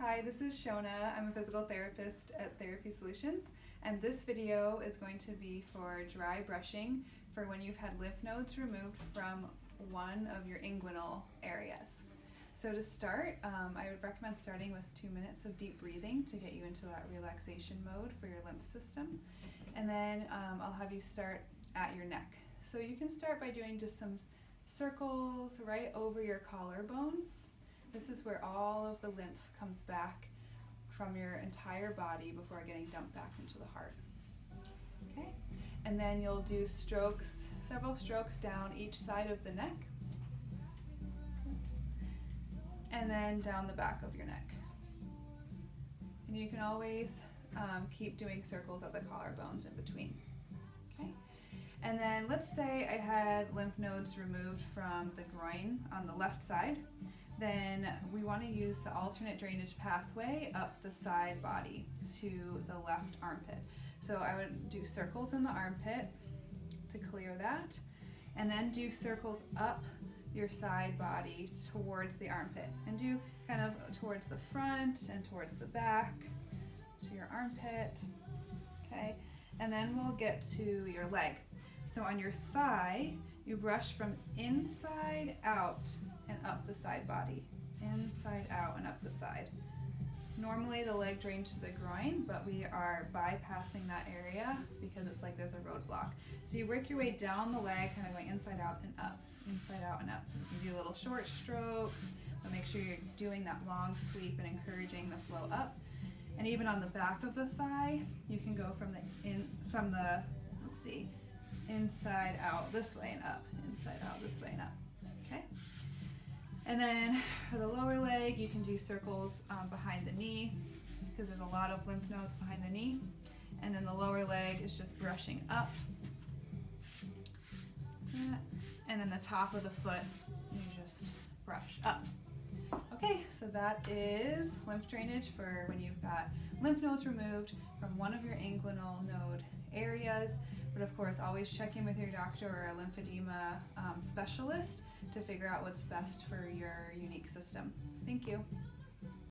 Hi, this is Shona. I'm a physical therapist at Therapy Solutions, and this video is going to be for dry brushing for when you've had lymph nodes removed from one of your inguinal areas. So to start, I would recommend starting with 2 minutes of deep breathing to get you into that relaxation mode for your lymph system. And then I'll have you start at your neck. So you can start by doing just some circles right over your collarbones. This is where all of the lymph comes back from your entire body before getting dumped back into the heart. Okay, and then you'll do strokes, several strokes down each side of the neck, and then down the back of your neck. And you can always keep doing circles at the collarbones in between. Okay, and then let's say I had lymph nodes removed from the groin on the left side. Then we want to use the alternate drainage pathway up the side body to the left armpit. So I would do circles in the armpit to clear that, and then do circles up your side body towards the armpit, and do kind of towards the front and towards the back to your armpit. Okay, and then we'll get to your leg. So on your thigh, you brush from inside out and up the side body. Inside out and up the side. Normally the leg drains to the groin, but we are bypassing that area because it's like there's a roadblock. So you work your way down the leg, kind of going inside out and up, inside out and up. You can do little short strokes, but make sure you're doing that long sweep and encouraging the flow up. And even on the back of the thigh, you can go from the inside out this way and up, inside out this way and up. Okay. And then for the lower leg, you can do circles behind the knee because there's a lot of lymph nodes behind the knee. And then the lower leg is just brushing up. And then the top of the foot, you just brush up. Okay, so that is lymph drainage for when you've got lymph nodes removed from one of your inguinal node areas. But of course, always check in with your doctor or a lymphedema specialist to figure out what's best for your unique system. Thank you.